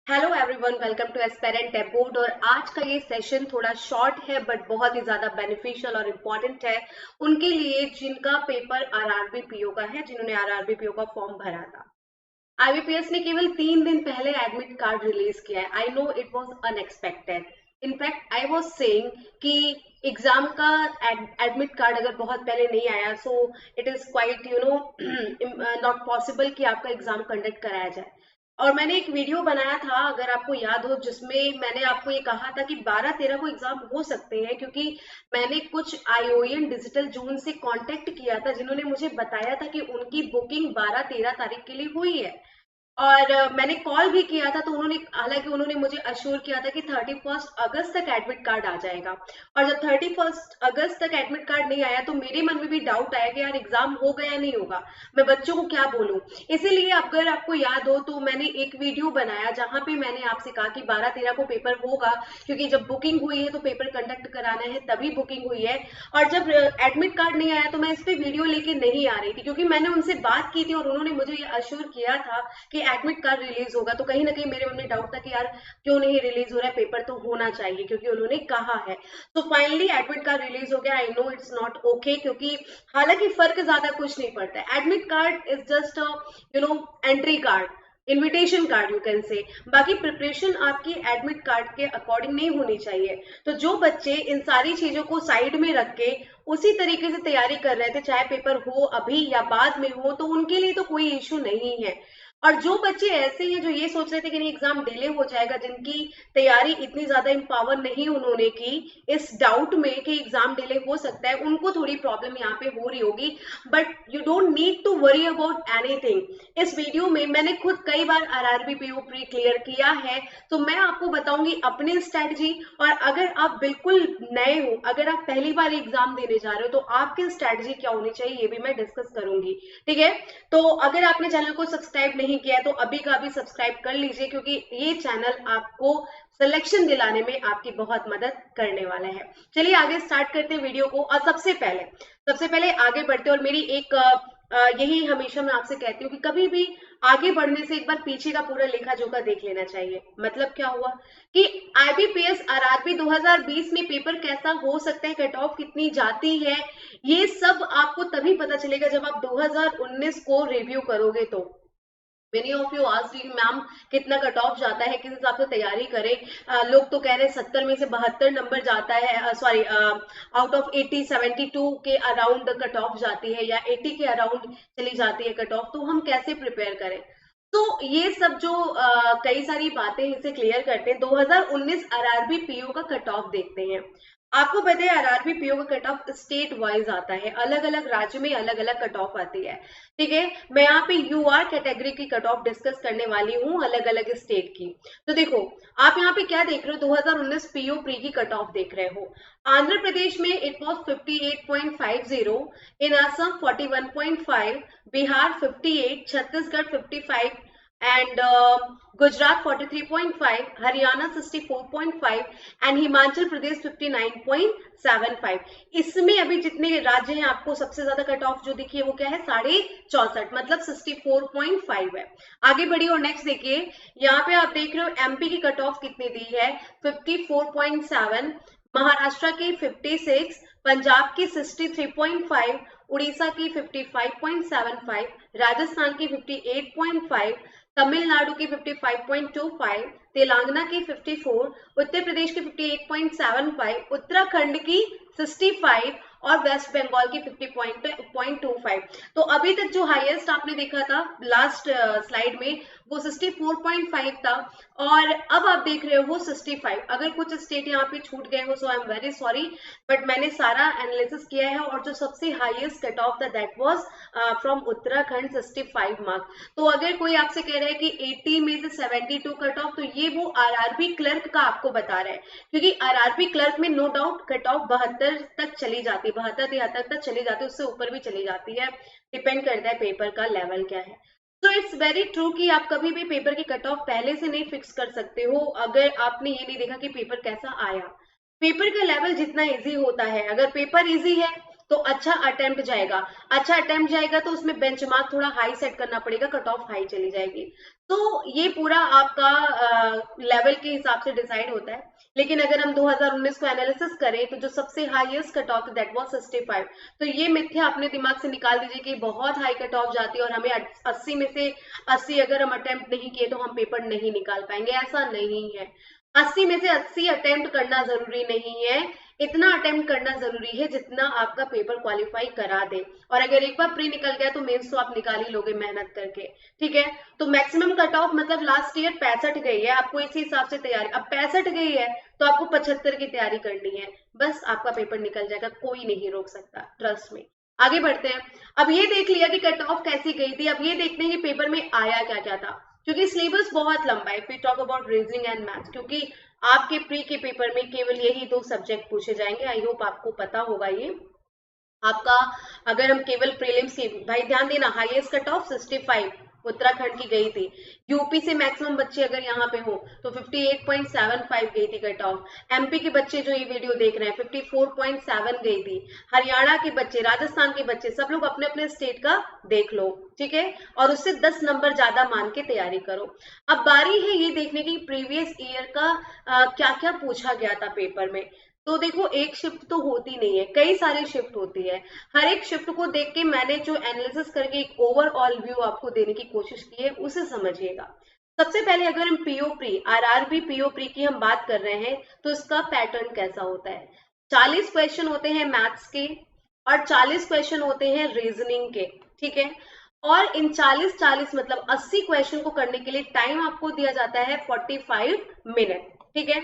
Hello everyone, welcome to aspirant tab board. और आज का ये सेशन थोड़ा शॉर्ट है बट बहुत ही ज्यादा बेनिफिशियल और इम्पोर्टेंट है उनके लिए जिनका पेपर आरआरबी पीओ का है, जिन्होंने आरआरबी पीओ का फॉर्म भरा था। आईबीपीएस ने केवल 3 दिन पहले एडमिट कार्ड रिलीज किया है। I know it was unexpected. In fact I was saying कि एग्जाम का एडमिट कार्ड अगर बहुत पहले नहीं आया so it is quite not possible कि आपका एग्जाम कंडक्ट कराया जाए। और मैंने एक वीडियो बनाया था, अगर आपको याद हो, जिसमें मैंने आपको ये कहा था कि 12-13 को एग्जाम हो सकते हैं, क्योंकि मैंने कुछ आईओएन डिजिटल जोन से कांटेक्ट किया था जिन्होंने मुझे बताया था कि उनकी बुकिंग 12-13 तारीख के लिए हुई है। और मैंने कॉल भी किया था, तो उन्होंने, हालांकि उन्होंने मुझे अश्योर किया था कि 31 अगस्त तक एडमिट कार्ड आ जाएगा। और जब 31 अगस्त तक एडमिट कार्ड नहीं आया तो मेरे मन में भी डाउट आया कि यार एग्जाम होगा या नहीं होगा, मैं बच्चों को क्या बोलूं। इसीलिए अगर आपको याद हो तो मैंने एक वीडियो बनाया जहां पे मैंने आपसे कहा कि 12-13 को पेपर होगा, क्योंकि जब बुकिंग हुई है तो पेपर कंडक्ट कराना है, तभी बुकिंग हुई है। और जब एडमिट कार्ड नहीं आया तो मैं इस पे वीडियो लेके नहीं आ रही थी, क्योंकि मैंने उनसे बात की थी और उन्होंने मुझे ये अश्योर किया था कि एडमिट कार्ड रिलीज होगा। तो कहीं ना कहीं मेरे मन में डाउट था कि यार क्यों नहीं रिलीज हो रहा है, पेपर तो होना चाहिए क्योंकि उन्होंने कहा है। तो फाइनली एडमिट कार्ड रिलीज हो गया। I know it's not okay, क्योंकि हालांकि फर्क ज्यादा कुछ नहीं पड़ता है। Admit card is just entry card, invitation card you can say. बाकी प्रिपरेशन आपकी एडमिट कार्ड के अकॉर्डिंग नहीं होनी चाहिए। तो जो बच्चे इन सारी चीजों को साइड में रख के उसी तरीके से तैयारी कर रहे थे, चाहे पेपर हो अभी या बाद में हो, तो उनके लिए तो कोई इश्यू नहीं है। और जो बच्चे ऐसे हैं जो ये सोच रहे थे कि नहीं एग्जाम डिले हो जाएगा, जिनकी तैयारी इतनी ज्यादा इम्पावर नहीं उन्होंने की, इस डाउट में कि एग्जाम डिले हो सकता है, उनको थोड़ी प्रॉब्लम यहाँ पे हो रही होगी। But you don't need to worry about anything. इस वीडियो में मैंने खुद कई बार आरआरबी पीओ प्री क्लियर किया है, तो मैं आपको बताऊंगी अपनी स्ट्रेटजी। और अगर आप बिल्कुल नए हो, अगर आप पहली बार एग्जाम देने जा रहे हो, तो आपकी स्ट्रेटजी क्या होनी चाहिए ये भी मैं डिस्कस करूंगी। ठीक है, तो अगर आपने चैनल को सब्सक्राइब नहीं किया है तो अभी का अभी सब्सक्राइब कर लीजिए, क्योंकि ये चैनल आपको सिलेक्शन दिलाने में आपकी बहुत मदद करने वाला है। चलिए आगे स्टार्ट करते हैं वीडियो को। और सबसे पहले आगे बढ़ते हैं। और मेरी एक यही हमेशा मैं आपसे कहती हूँ कि कभी भी आगे बढ़ने से एक बार पीछे का पूरा लेखा जोखा देख लेना चाहिए। मतलब क्या हुआ कि आईबीपीएस आरआरबी 2020 में पेपर कैसा हो सकता है, कट ऑफ कितनी जाती है, ये सब आपको तभी पता चलेगा जब आप 2019 को रिव्यू करोगे। तो मेनी ऑफ यू आस्क्ड कि मैम कितना कट ऑफ जाता है, किस हिसाब से तैयारी करें। लोग तो कह रहे हैं 70 में से 72 नंबर जाता है, सॉरी आउट ऑफ 80 72 के अराउंड कट ऑफ जाती है, या 80 के अराउंड चली जाती है कट ऑफ। तो हम कैसे प्रिपेयर करें? तो ये सब जो कई सारी बातें इसे क्लियर करते हैं। 2019 आरआरबी पीओ का कट ऑफ देखते हैं। आपको पता है आरआरबी पीओ का कट ऑफ स्टेट वाइज आता है, अलग अलग राज्य में अलग अलग कट ऑफ आती है। ठीक है, मैं यहाँ पे यूआर कैटेगरी की कट ऑफ डिस्कस करने वाली हूँ, अलग अलग स्टेट की। तो देखो, आप यहाँ पे क्या देख रहे हो, 2019 पीओ प्री की कट ऑफ देख रहे हो। आंध्र प्रदेश में it was 58.50, in Assam 41.5, Bihar 58, Chhattisgarh 55 and Gujarat 43.5, Haryana 64.5 and Himachal Pradesh 59.75। इसमें अभी जितने राज्य हैं आपको सबसे ज्यादा कट ऑफ जो दिखी है वो क्या है, 64.5, मतलब 64.5 है। आगे बढ़िए और नेक्स्ट देखिए, यहाँ पे आप देख रहे हो एमपी की कट ऑफ कितनी दी है, 54.7, महाराष्ट्र की 56, पंजाब की 63.5, उड़ीसा की 55.75, राजस्थान की 58.5, तमिलनाडु की 55.25, तेलंगाना की 54, उत्तर प्रदेश की 58.75, उत्तराखंड की 65 और वेस्ट बंगाल की 50.25। तो अभी तक जो हाईएस्ट आपने देखा था लास्ट स्लाइड में वो 64.5 था, और अब आप देख रहे हो वो 65। अगर कुछ स्टेट यहाँ पे छूट गए हो so I am very sorry, but मैंने सारा एनालिसिस किया है और जो सबसे हाईएस्ट कट ऑफ था that was from Uttarakhand, 65 mark. तो अगर कोई आपसे कह रहा है कि 80 में से 72 कट ऑफ, तो ये वो आरआरबी क्लर्क का आपको बता रहा है, क्योंकि आरआरबी क्लर्क में नो डाउट कट ऑफ 72 तक चली जाती है, 72-73 तक चली जाती है, उससे ऊपर भी चली जाती है, डिपेंड करता है पेपर का लेवल क्या है। तो इट्स वेरी ट्रू कि आप कभी भी पेपर की कट ऑफ पहले से नहीं फिक्स कर सकते हो अगर आपने ये नहीं देखा कि पेपर कैसा आया। पेपर का लेवल जितना इजी होता है, अगर पेपर इजी है तो अच्छा अटेम्प्ट जाएगा। अच्छा अटेम्प्ट जाएगा तो उसमें बेंचमार्क थोड़ा हाई सेट करना पड़ेगा, कट ऑफ हाई चली जाएगी। तो ये पूरा आपका लेवल के हिसाब से डिसाइड होता है। लेकिन अगर हम 2019 को एनालिसिस करें तो जो सबसे highest cut of that was 65। तो ये मिथ्या अपने दिमाग से निकाल दीजिए कि बहुत हाई कट ऑफ जाती है और हमें 80 में से 80 अगर हम अटेम्प्ट नहीं किए तो हम पेपर नहीं निकाल पाएंगे। ऐसा नहीं है। 80 में से 80 अटेम्प्ट करना जरूरी नहीं है। इतना अटेम्प्ट करना जरूरी है जितना आपका पेपर क्वालिफाई करा दे। और अगर एक बार प्री निकल गया तो मेंस तो आप निकाल ही लोगे मेहनत करके। ठीक है, तो मैक्सिमम कट ऑफ मतलब लास्ट ईयर 65 गई है, आपको इसी हिसाब से तैयारी, अब 65 गई है तो आपको 75 की तैयारी करनी है। बस आपका पेपर निकल जाएगा, कोई नहीं रोक सकता, ट्रस्ट में। आगे बढ़ते हैं। अब ये देख लिया कि कट ऑफ कैसी गई थी, अब ये देखते हैं कि पेपर में आया क्या क्या था। क्योंकि सिलेबस बहुत लंबा है, we talk about reasoning and maths, क्योंकि आपके प्री के पेपर में केवल यही 2 सब्जेक्ट पूछे जाएंगे। आई होप आपको पता होगा ये आपका। अगर हम केवल प्रीलिम्स की, भाई ध्यान देना, हाईएस्ट कट ऑफ 65 उत्तराखंड की गई थी। यूपी से मैक्सिमम बच्चे अगर यहाँ पे हो तो 58.75 गई थी कट ऑफ। एमपी के बच्चे जो ये वीडियो देख रहे हैं 54.7 गई थी। हरियाणा के बच्चे, राजस्थान के बच्चे, सब लोग अपने अपने स्टेट का देख लो, ठीक है, और उससे 10 नंबर ज्यादा मान के तैयारी करो। अब बारी है ये देखने की प्रीवियस ईयर का क्या क्या पूछा गया था पेपर में। तो देखो, एक शिफ्ट तो होती नहीं है, कई सारी शिफ्ट होती है। हर एक शिफ्ट को देख के मैंने जो एनालिसिस करके एक ओवरऑल व्यू आपको देने की कोशिश की है उसे समझिएगा। सबसे पहले अगर हम PO pre, RRB PO pre की हम बात कर रहे हैं तो इसका पैटर्न कैसा होता है। 40 क्वेश्चन होते हैं मैथ्स के और 40 क्वेश्चन होते हैं रीजनिंग के, ठीक है। और इन 40 मतलब 80 क्वेश्चन को करने के लिए टाइम आपको दिया जाता है 45 मिनट, ठीक है।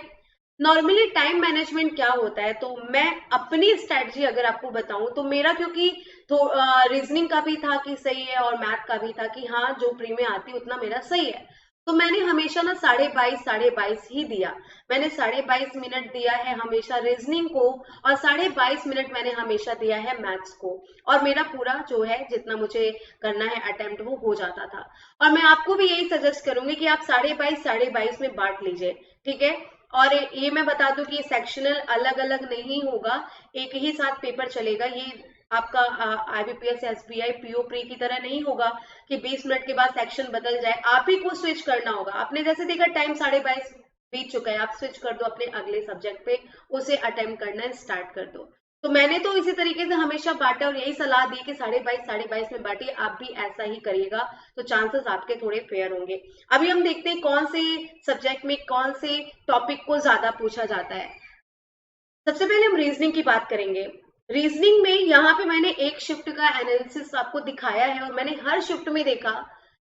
नॉर्मली टाइम मैनेजमेंट क्या होता है, तो मैं अपनी स्ट्रेटजी अगर आपको बताऊं तो मेरा, क्योंकि तो रीजनिंग का भी था कि सही है और मैथ का भी था कि हाँ जो प्री में आती उतना मेरा सही है, तो मैंने हमेशा ना 22.5 ही दिया। मैंने 22.5 मिनट दिया है हमेशा रीजनिंग को और 22.5 मिनट मैंने हमेशा दिया है मैथ्स को। और मेरा पूरा जो है जितना मुझे करना है अटेम्प्ट वो हो जाता था। और मैं आपको भी यही सजेस्ट करूंगी कि आप 22.5 में बांट लीजिए, ठीक है। और ये मैं बता दूं कि सेक्शनल अलग अलग नहीं होगा, एक ही साथ पेपर चलेगा। ये आपका आईबीपीएस एसबीआई पीओ प्री की तरह नहीं होगा कि 20 मिनट के बाद सेक्शन बदल जाए, आप ही को स्विच करना होगा। आपने जैसे देखा टाइम 22:30 बीत चुका है, आप स्विच कर दो अपने अगले सब्जेक्ट पे, उसे अटेम्प्ट करना स्टार्ट कर दो। तो मैंने तो इसी तरीके से हमेशा बांटा और यही सलाह दी कि 22.5 में बांटिए, आप भी ऐसा ही करिएगा तो चांसेस आपके थोड़े फेयर होंगे। अभी हम देखते हैं कौन से सब्जेक्ट में कौन से टॉपिक को ज्यादा पूछा जाता है। सबसे पहले हम रीजनिंग की बात करेंगे। रीजनिंग में यहाँ पे मैंने एक शिफ्ट का एनालिसिस आपको दिखाया है और मैंने हर शिफ्ट में देखा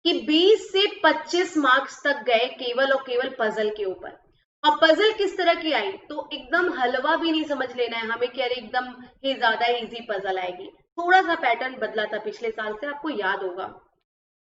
कि 20 से 25 मार्क्स तक गए केवल और केवल पजल के ऊपर। और पजल किस तरह की आई, तो एकदम हलवा भी नहीं समझ लेना है हमें कि अरे एकदम ही ज्यादा इजी पजल आएगी। थोड़ा सा पैटर्न बदला था पिछले साल से, आपको याद होगा।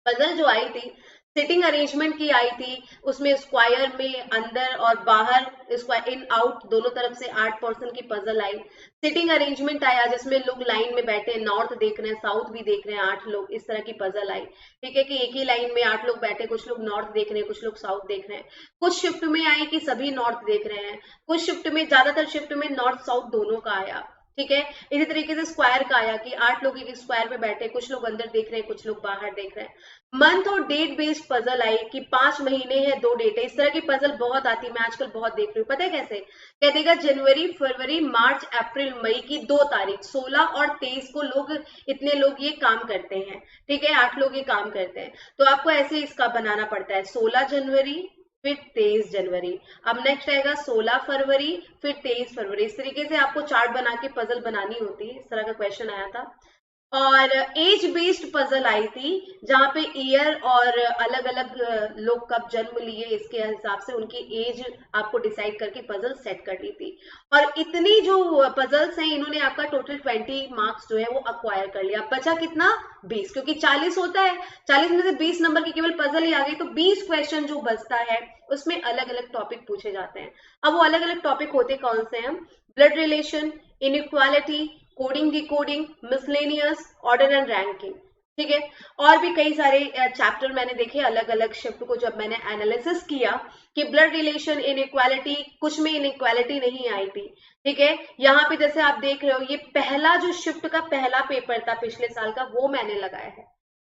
पजल जो आई थी सिटिंग अरेंजमेंट की आई थी, उसमें स्क्वायर में अंदर और बाहर, स्क्वायर इन आउट दोनों तरफ से 8 पर्सन की पजल आई। सिटिंग अरेंजमेंट आया जिसमें लोग लाइन में बैठे, नॉर्थ देख रहे हैं साउथ भी देख रहे हैं 8 लोग, इस तरह की पजल आई। ठीक है, कि एक ही लाइन में 8 लोग बैठे, कुछ लोग नॉर्थ देख रहे हैं कुछ लोग साउथ देख रहे हैं। कुछ शिफ्ट में आई कि सभी नॉर्थ देख रहे हैं, कुछ शिफ्ट में, ज्यादातर शिफ्ट में नॉर्थ साउथ दोनों का आया। ठीक है, इसी तरीके से स्क्वायर का आया कि 8 लोग एक स्क्वायर में बैठे, कुछ लोग अंदर देख रहे हैं कुछ लोग बाहर देख रहे हैं। मंथ और डेट बेस्ड पजल आई कि 5 महीने हैं 2 डेट है, इस तरह की पजल बहुत आती है, मैं आजकल बहुत देख रही हूँ। पता है कैसे, कह देगा जनवरी फरवरी मार्च अप्रैल मई की 2 तारीख, 16 और 23 को लोग, इतने लोग ये काम करते हैं। ठीक है, 8 लोग ये काम करते हैं, तो आपको ऐसे इसका बनाना पड़ता है 16 जनवरी फिर 23 जनवरी, अब नेक्स्ट आएगा 16 फरवरी फिर 23 फरवरी। इस तरीके से आपको चार्ट बना के पजल बनानी होती है। इस तरह का क्वेश्चन आया था। और एज बेस्ड पजल आई थी जहां पे ईयर और अलग अलग लोग कब जन्म लिए इसके हिसाब से उनकी एज आपको डिसाइड करके पजल सेट कर ली थी। और इतनी जो पजल्स हैं इन्होंने आपका टोटल 20 मार्क्स जो है वो अक्वायर कर लिया। बचा कितना, 20, क्योंकि 40 होता है, 40 में से 20 नंबर की केवल पजल ही आ गई, तो 20 क्वेश्चन जो बचता है उसमें अलग अलग टॉपिक पूछे जाते हैं। अब वो अलग अलग टॉपिक होते कौन से हैं, blood relation, inequality, coding decoding, miscellaneous, order and ranking. ठीक है। और भी कई सारे चैप्टर मैंने देखे अलग अलग शिफ्ट को, जब मैंने एनालिसिस किया कि ब्लड रिलेशन इनइक्वालिटी, कुछ में इनइक्वालिटी नहीं आई थी। ठीक है, यहाँ पे जैसे आप देख रहे हो ये पहला जो शिफ्ट का पहला पेपर था पिछले साल का, वो मैंने लगाया है।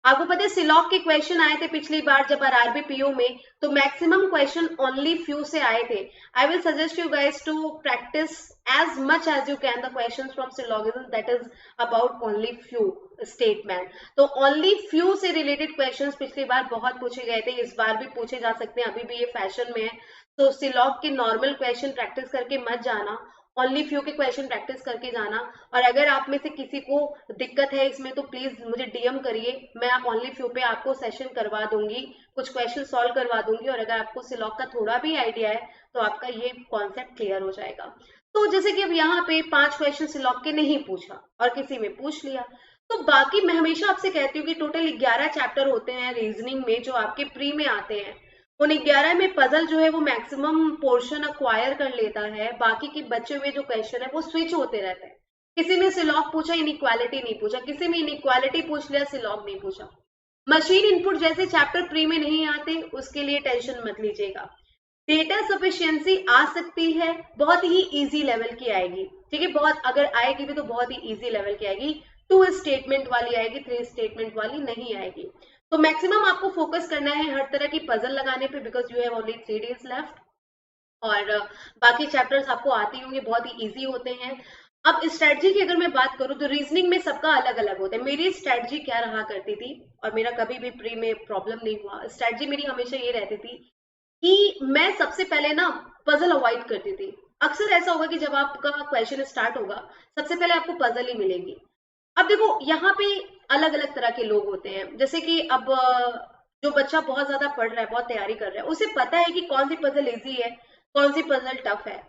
आपको पता है सिलॉक के क्वेश्चन आए थे पिछली बार जब आरआरबी पीओ में, तो मैक्सिमम क्वेश्चन ओनली फ्यू से आए थे। I will suggest you guys to practise as much as you can the questions from syllogism, that is about only few statement। तो only few से related questions पिछली बार बहुत पूछे गए थे, इस बार भी पूछे जा सकते हैं, अभी भी ये फैशन में है। तो सिलॉग के नॉर्मल क्वेश्चन प्रैक्टिस करके मत जाना, ओनली फ्यू के क्वेश्चन प्रैक्टिस करके जाना। और अगर आप में से किसी को दिक्कत है इसमें तो प्लीज मुझे डीएम करिए, मैं ओनली फ्यू पे आपको सेशन करवा दूंगी, कुछ क्वेश्चन सॉल्व करवा दूंगी। और अगर आपको सिलॉग का थोड़ा भी आइडिया है तो आपका ये कॉन्सेप्ट क्लियर हो जाएगा। तो जैसे कि अब यहाँ पे 5 क्वेश्चन सिलॉग के नहीं पूछा और किसी में पूछ लिया, तो बाकी मैं हमेशा आपसे कहती हूँ कि टोटल 11 चैप्टर होते हैं रीजनिंग में जो आपके प्री में आते हैं। उन 11 में पजल जो है वो मैक्सिमम पोर्शन अक्वायर कर लेता है, बाकी के बचे हुए जो क्वेश्चन है वो स्विच होते रहते हैं। किसी में सिलॉग पूछा इनइक्वालिटी नहीं पूछा, किसी में इनइक्वालिटी पूछ लिया सिलॉग नहीं पूछा। मशीन इनपुट जैसे चैप्टर प्री में नहीं आते, उसके लिए टेंशन मत लीजिएगा। डेटा सफिशिएंसी आ सकती है, बहुत ही इजी लेवल की आएगी। ठीक है, बहुत अगर आएगी भी तो बहुत ही इजी लेवल की आएगी, 2 स्टेटमेंट वाली आएगी, 3 स्टेटमेंट वाली नहीं आएगी। तो मैक्सिमम आपको फोकस करना है हर तरह की पजल लगाने पे, because you have only 3 days left. और बाकी चैप्टर्स आपको आती होंगे, बहुत ही इजी होते हैं। अब स्ट्रेटजी की अगर मैं बात करूं तो रीजनिंग में सबका अलग अलग होता है। मेरी स्ट्रेटजी क्या रहा करती थी, और मेरा कभी भी प्री में प्रॉब्लम नहीं हुआ, स्ट्रेटजी मेरी हमेशा ये रहती थी कि मैं सबसे पहले ना पजल अवॉइड करती थी। अक्सर ऐसा होगा कि जब आपका क्वेश्चन स्टार्ट होगा सबसे पहले आपको पजल ही मिलेगी। अब देखो यहाँ पे अलग अलग तरह के लोग होते हैं, जैसे कि अब जो बच्चा बहुत ज्यादा पढ़ रहा है, बहुत तैयारी कर रहा है, उसे पता है कि कौन सी पजल इजी है, कौन सी पजल टफ है।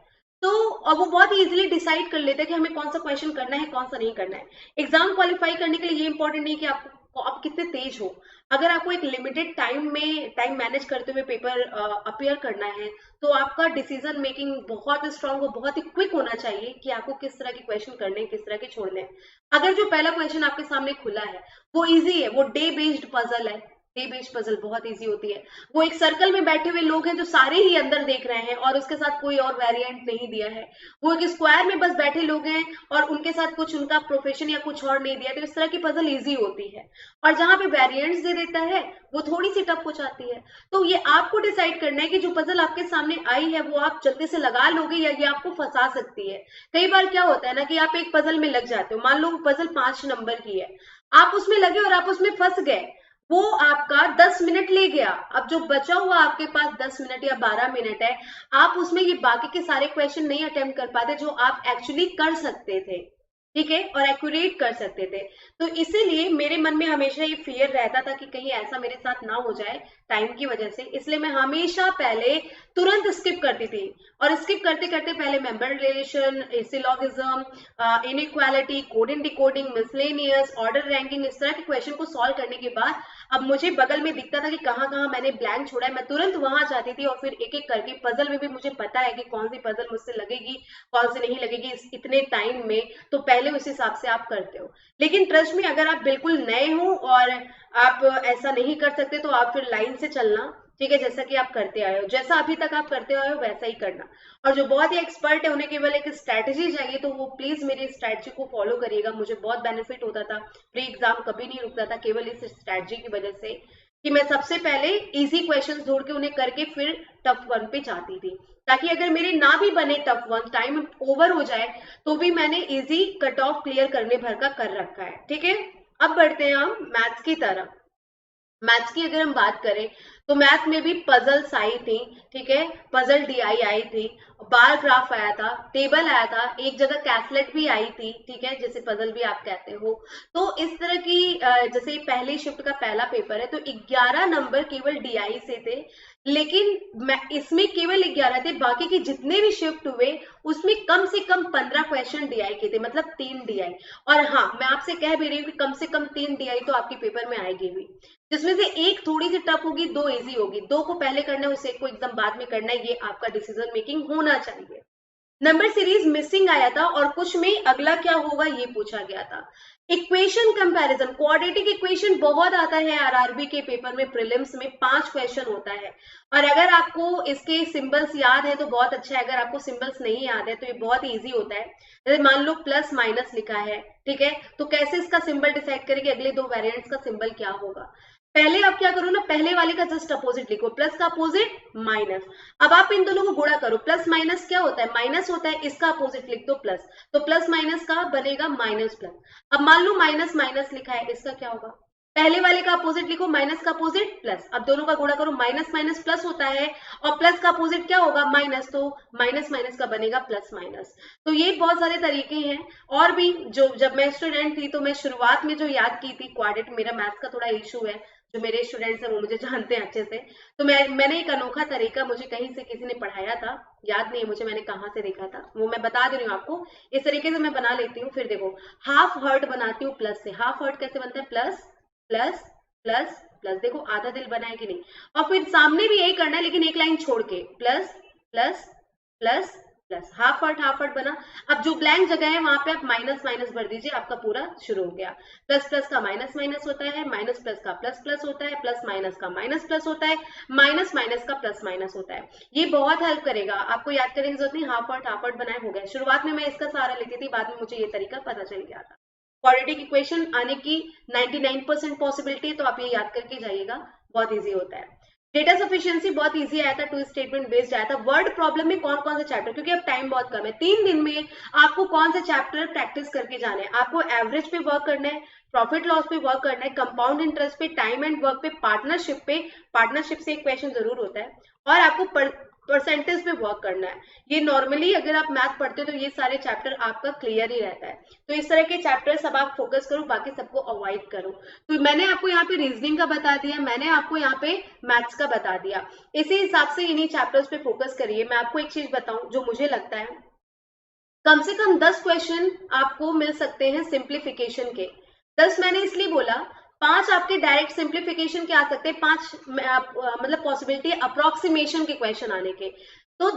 तो अब वो बहुत इजीली डिसाइड कर लेते हैं कि हमें कौन सा क्वेश्चन करना है, कौन सा नहीं करना है। एग्जाम क्वालिफाई करने के लिए ये इंपॉर्टेंट नहीं कि आप कितने तेज हो। अगर आपको एक लिमिटेड टाइम में टाइम मैनेज करते हुए पेपर अपीयर करना है, तो आपका डिसीजन मेकिंग बहुत स्ट्रांग और बहुत ही क्विक होना चाहिए कि आपको किस तरह के क्वेश्चन करने हैं, किस तरह के छोड़ने हैं। अगर जो पहला क्वेश्चन आपके सामने खुला है वो इजी है, वो डे बेस्ड पजल है, डे बेस्ड पजल बहुत इजी होती है। वो एक सर्कल में बैठे हुए लोग हैं जो सारे ही अंदर देख रहे हैं और उसके साथ कोई और वेरिएंट नहीं दिया है। वो एक स्क्वायर में बस बैठे लोग हैं और उनके साथ कुछ उनका प्रोफेशन या कुछ और नहीं दिया, तो इस तरह की पजल इजी होती है। और जहां पे वेरिएंट्स दे देता है वो थोड़ी सी टफ हो जाती है। तो ये आपको डिसाइड करना है कि जो पजल आपके सामने आई है वो आप जल्दी से लगा लोगे या ये आपको फंसा सकती है। कई बार क्या होता है ना कि आप एक पजल में लग जाते हो, मान लो पजल 5 नंबर की है, आप उसमें लगे और आप उसमें फंस गए, वो आपका 10 मिनट ले गया। अब जो बचा हुआ आपके पास 10 मिनट या 12 मिनट है, आप उसमें ये बाकी के सारे क्वेश्चन नहीं अटेम्प्ट कर पाते जो आप एक्चुअली कर सकते थे। ठीक है, और एक्यूरेट कर सकते थे। तो इसीलिए मेरे मन में हमेशा ये फियर रहता था कि कहीं ऐसा मेरे साथ ना हो जाए टाइम की वजह से, इसलिए मैं हमेशा पहले तुरंत स्किप करती थी। और स्किप करते करते पहले member relation, syllogism, inequality, coding decoding, miscellaneous, order ranking, इस तरह के क्वेश्चन को सॉल्व करने के बाद अब मुझे बगल में दिखता था कि कहाँ कहाँ मैंने ब्लैंक छोड़ा है, मैं तुरंत वहां जाती थी और फिर एक एक करके पजल में भी मुझे पता है कि कौन सी पजल मुझसे लगेगी, कौन सी नहीं लगेगी इतने टाइम में, तो पहले उस हिसाब से आप करते हो। लेकिन ट्रस्ट में अगर आप बिल्कुल नए हो और आप ऐसा नहीं कर सकते तो आप फिर लाइन से चलना, ठीक है, जैसा कि आप करते आए हो, जैसा अभी तक आप करते आए हो वैसा ही करना। और जो बहुत ही एक्सपर्ट है उन्हें केवल एक स्ट्रैटेजी चाहिए, तो वो प्लीज मेरी स्ट्रैटेजी को फॉलो करिएगा। मुझे बहुत बेनिफिट होता था, प्री एग्जाम कभी नहीं रुकता था, केवल इस स्ट्रैटेजी की वजह से कि मैं सबसे पहले इजी क्वेश्चन ढूंढ के उन्हें करके फिर टफ वन पे जाती थी, ताकि अगर मेरे ना भी बने टफ वन, टाइम ओवर हो जाए, तो भी मैंने इजी कट ऑफ क्लियर करने भर का कर रखा है। ठीक है, अब बढ़ते हैं हम मैथ्स की तरफ। मैथ्स की अगर हम बात करें तो मैथ में भी पजल्स आई थी। ठीक है, पजल डीआई आई थी, बार ग्राफ आया था, टेबल आया था, एक जगह कैसलेट भी आई थी। ठीक है, जैसे पजल भी आप कहते हो। तो इस तरह की जैसे पहले शिफ्ट का पहला पेपर है तो 11 नंबर केवल डीआई से थे, लेकिन इसमें केवल 11 थे, बाकी के जितने भी शिफ्ट हुए उसमें कम से कम 15 क्वेश्चन डीआई के थे, मतलब 3 डीआई। और हाँ, मैं आपसे कह भी रही हूँ कि कम से कम 3 डीआई तो आपके पेपर में आएगी भी, जिसमें से एक थोड़ी सी टफ होगी, 2 इजी होगी। 2 को पहले करना है, उसे एक को एकदम बाद में करना है, ये आपका डिसीजन मेकिंग होना चाहिए। नंबर सीरीज मिसिंग आया था और कुछ में अगला क्या होगा ये पूछा गया था। इक्वेशन कंपैरिजन, क्वाड्रेटिक इक्वेशन बहुत आता है आरआरबी के पेपर में, प्रीलिम्स में 5 क्वेश्चन होता है। और अगर आपको इसके सिंबल्स याद है तो बहुत अच्छा है, अगर आपको सिंबल्स नहीं याद है तो ये बहुत इजी होता है। जैसे मान लो प्लस माइनस लिखा है, ठीक है, तो कैसे इसका सिंबल डिसाइड करेंगे, अगले 2 वेरिएंट्स का सिंबल क्या होगा। पहले आप क्या करो ना, पहले वाले का जस्ट अपोजिट लिखो, प्लस का अपोजिट माइनस। अब आप इन दोनों को गुणा करो, प्लस माइनस क्या होता है, माइनस होता है, इसका अपोजिट लिख दो प्लस, तो प्लस माइनस का बनेगा माइनस प्लस। अब मान लो माइनस माइनस लिखा है, इसका क्या होगा, पहले वाले का अपोजिट लिखो, माइनस का अपोजिट प्लस। अब दोनों का गुणा करो, माइनस माइनस प्लस होता है और प्लस का अपोजिट क्या होगा, माइनस, तो माइनस माइनस का बनेगा प्लस माइनस। तो ये बहुत सारे तरीके हैं और भी। जो जब मैं स्टूडेंट थी तो मैं शुरुआत में जो याद की थी क्वाड्रेटिक, मेरा मैथ्स का थोड़ा इशू है, जो मेरे स्टूडेंट्स हैं वो मुझे जानते हैं अच्छे से, तो मैंने एक अनोखा तरीका, मुझे कहीं से किसी ने पढ़ाया था, याद नहीं है मुझे मैंने कहाँ से देखा था, वो मैं बता दे रही हूँ आपको। इस तरीके से मैं बना लेती हूँ। फिर देखो, हाफ हर्ट बनाती हूँ प्लस से, हाफ हर्ट कैसे बनता है, प्लस प्लस प्लस प्लस, देखो आधा दिल बना है कि नहीं। और फिर सामने भी यही करना है लेकिन एक लाइन छोड़ के, plus plus plus plus, half heart बना। अब जो ब्लैंक जगह है वहां पे आप माइनस माइनस भर दीजिए, आपका पूरा शुरू हो गया। प्लस प्लस का माइनस माइनस होता है, माइनस प्लस का प्लस प्लस होता है, प्लस माइनस का माइनस प्लस होता है, माइनस माइनस का प्लस माइनस होता है। ये बहुत हेल्प करेगा, आपको याद करने की जरूरत नहीं, हाफ हर्ट बनाए हो गया। शुरुआत में मैं इसका सहारा लेती थी, बाद में मुझे ये तरीका पता चल गया था। क्वाड्रेटिक इक्वेशन आने की 99% पॉसिबिलिटी है, तो आप ये याद करके जाइएगा, बहुत इजी होता है। डेटा सफिशिएंसी बहुत इजी आया था, 2 स्टेटमेंट बेस्ड आया था। वर्ड प्रॉब्लम में कौन कौन से चैप्टर, क्योंकि अब टाइम बहुत कम है, 3 दिन में आपको कौन से चैप्टर प्रैक्टिस करके जाने हैं। आपको एवरेज पे वर्क करना है, प्रॉफिट लॉस पे वर्क करना है, कंपाउंड इंटरेस्ट पे, टाइम एंड वर्क पे, पार्टनरशिप पे, पार्टनरशिप से एक क्वेश्चन जरूर होता है, और आपको परसेंटेज पे वर्क करना है। ये नॉर्मली अगर आप मैथ पढ़ते हो तो ये सारे चैप्टर आपका क्लियर ही रहता है। तो इस तरह के चैप्टर सब आप फोकस करो, बाकी सबको अवॉइड करो। तो मैंने आपको यहाँ पे रीजनिंग का बता दिया, मैंने आपको यहाँ पे मैथ्स का बता दिया, इसी हिसाब से इन्हीं चैप्टर्स पे फोकस करिए। मैं आपको एक चीज बताऊं जो मुझे लगता है, कम से कम 10 क्वेश्चन आपको मिल सकते हैं सिंप्लीफिकेशन के। 10 मैंने इसलिए बोला, 5 आपके डायरेक्ट सिंप्लीफिकेशन के आ सकते हैं, 5 मतलब पॉसिबिलिटी अप्रोक्सीमेशन के क्वेश्चन आने के। तो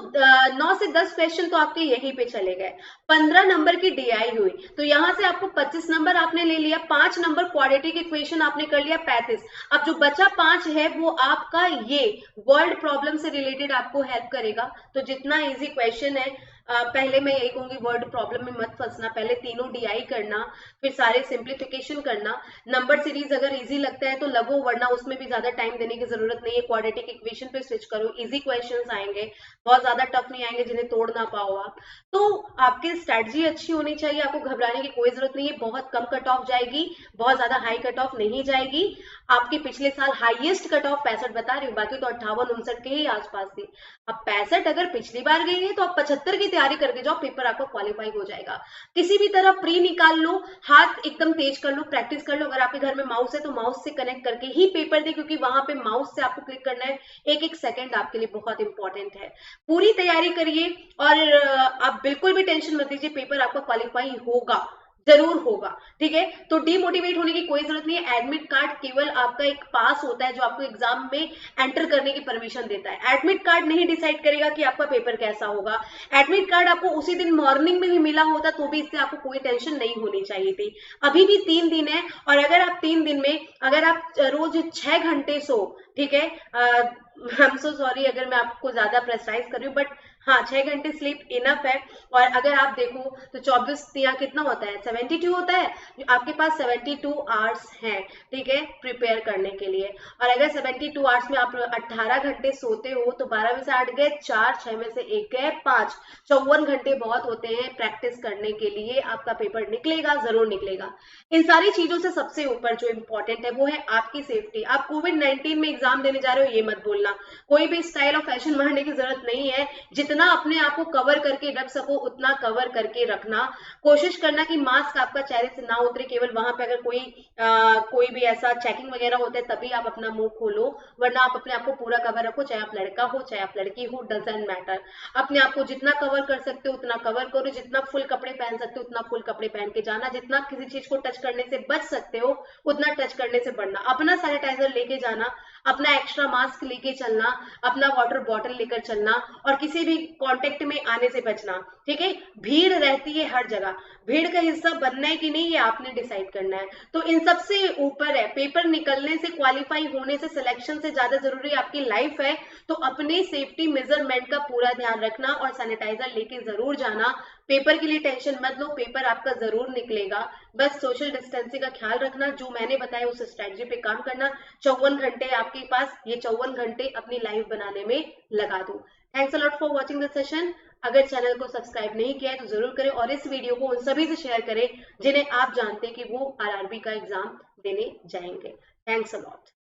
9 से 10 क्वेश्चन तो आपके यहीं पे चले गए। 15 नंबर की डीआई हुई, तो यहां से आपको 25 नंबर आपने ले लिया, 5 नंबर क्वाड्रेटिक इक्वेशन आपने कर लिया, 35। अब जो बचा 5 है वो आपका ये वर्ल्ड प्रॉब्लम से रिलेटेड आपको हेल्प करेगा। तो जितना इजी क्वेश्चन है, पहले मैं यही कहूंगी, वर्ड प्रॉब्लम में मत फंसना, पहले तीनों डीआई करना, फिर सारे सिंप्लीफिकेशन करना। नंबर सीरीज अगर इजी लगता है तो लगो, वरना उसमें भी ज्यादा टाइम देने की जरूरत नहीं है, क्वाड्रेटिक इक्वेशन पे स्विच करो, इजी क्वेश्चंस आएंगे, बहुत ज्यादा टफ नहीं आएंगे जिन्हें तोड़ ना पाओ आप। तो आपकी स्ट्रेटजी अच्छी होनी चाहिए, आपको घबराने की कोई जरूरत नहीं है, बहुत कम कट ऑफ जाएगी, बहुत ज्यादा हाई कट ऑफ नहीं जाएगी। आपकी पिछले साल हाईएस्ट कट ऑफ 65 बता रही हूँ, बाकी तो 58-59 के ही आसपास थी। अब 65 अगर पिछली बार गई है तो आप 75 की तैयारी करके जाओ, पेपर आपका क्वालिफाई हो जाएगा। किसी भी तरह प्री निकाल लो, हाथ एकदम तेज कर लो, प्रैक्टिस कर लो। अगर आपके घर में माउस है तो माउस से कनेक्ट करके ही पेपर दे, क्योंकि वहां पे माउस से आपको क्लिक करना है, एक एक सेकंड आपके लिए बहुत इंपॉर्टेंट है। पूरी तैयारी करिए और आप बिल्कुल भी टेंशन मत लीजिए, पेपर आपका क्वालिफाई होगा, जरूर होगा, ठीक है। तो डीमोटिवेट होने की कोई जरूरत नहीं है। एडमिट कार्ड केवल आपका एक पास होता है जो आपको एग्जाम में एंटर करने की परमिशन देता है। एडमिट कार्ड नहीं डिसाइड करेगा कि आपका पेपर कैसा होगा। एडमिट कार्ड आपको उसी दिन मॉर्निंग में भी मिला होता तो भी इससे आपको कोई टेंशन नहीं होनी चाहिए थी। अभी भी 3 दिन है, और अगर आप 3 दिन में अगर आप रोज 6 घंटे सो, ठीक है, आई एम सो सॉरी अगर मैं आपको ज्यादा प्रेसाइज कर रही हूँ, बट हाँ 6 घंटे स्लीप इनफ है। और अगर आप देखो तो 24 दिया कितना होता है, 72 होता है, आपके पास 72 आवर्स हैं, ठीक है, प्रिपेयर करने के लिए। और अगर 72 आवर्स में आप 18 घंटे सोते हो तो 12 में से 8 गए 4, 6 में से 1 गए 5, 54 घंटे बहुत होते हैं प्रैक्टिस करने के लिए। आपका पेपर निकलेगा, जरूर निकलेगा। इन सारी चीजों से सबसे ऊपर जो इंपॉर्टेंट है वो है आपकी सेफ्टी। आप कोविड-19 में एग्जाम देने जा रहे हो ये मत बोलना, कोई भी स्टाइल और फैशन मारने की जरूरत नहीं है। जितना अपने आप को कवर करके रख सको उतना कवर करके रखना। कोशिश करना कि मास्क आपका चेहरे से ना उतरे, केवल वहां पे अगर कोई भी ऐसा चेकिंग वगैरह होता है तभी आप अपना मुंह खोलो, वरना आप अपने आप को पूरा कवर रखो, चाहे आप लड़का हो चाहे आप लड़की हो, डजंट मैटर। अपने आप को जितना कवर कर सकते हो उतना कवर करो, जितना फुल कपड़े पहन सकते हो उतना फुल कपड़े पहन के जाना, जितना किसी चीज को टच करने से बच सकते हो उतना टच करने से बढ़ना, अपना सैनिटाइजर लेके जाना, अपना एक्स्ट्रा मास्क लेके चलना, अपना वाटर बॉटल लेकर चलना, और किसी भी कांटेक्ट में आने से बचना। ठीक है, भीड़ रहती है हर जगह, भीड़ का हिस्सा बनना है कि नहीं ये आपने डिसाइड करना है। तो इन सबसे ऊपर है, पेपर निकलने से, क्वालिफाई होने से, सिलेक्शन से ज्यादा जरूरी आपकी लाइफ है। तो अपने सेफ्टी मेजरमेंट का पूरा ध्यान रखना और सैनिटाइजर लेके जरूर जाना। पेपर के लिए टेंशन मत लो, पेपर आपका जरूर निकलेगा, बस सोशल डिस्टेंसिंग का ख्याल रखना, जो मैंने बताया उस स्ट्रेटजी पे काम करना। 54 घंटे आपके पास, ये 54 घंटे अपनी लाइफ बनाने में लगा दो। Thanks a lot for watching this session. अगर चैनल को सब्सक्राइब नहीं किया है तो जरूर करें और इस वीडियो को उन सभी से शेयर करें जिन्हें आप जानते हैं कि वो आरआरबी का एग्जाम देने जाएंगे। Thanks a lot.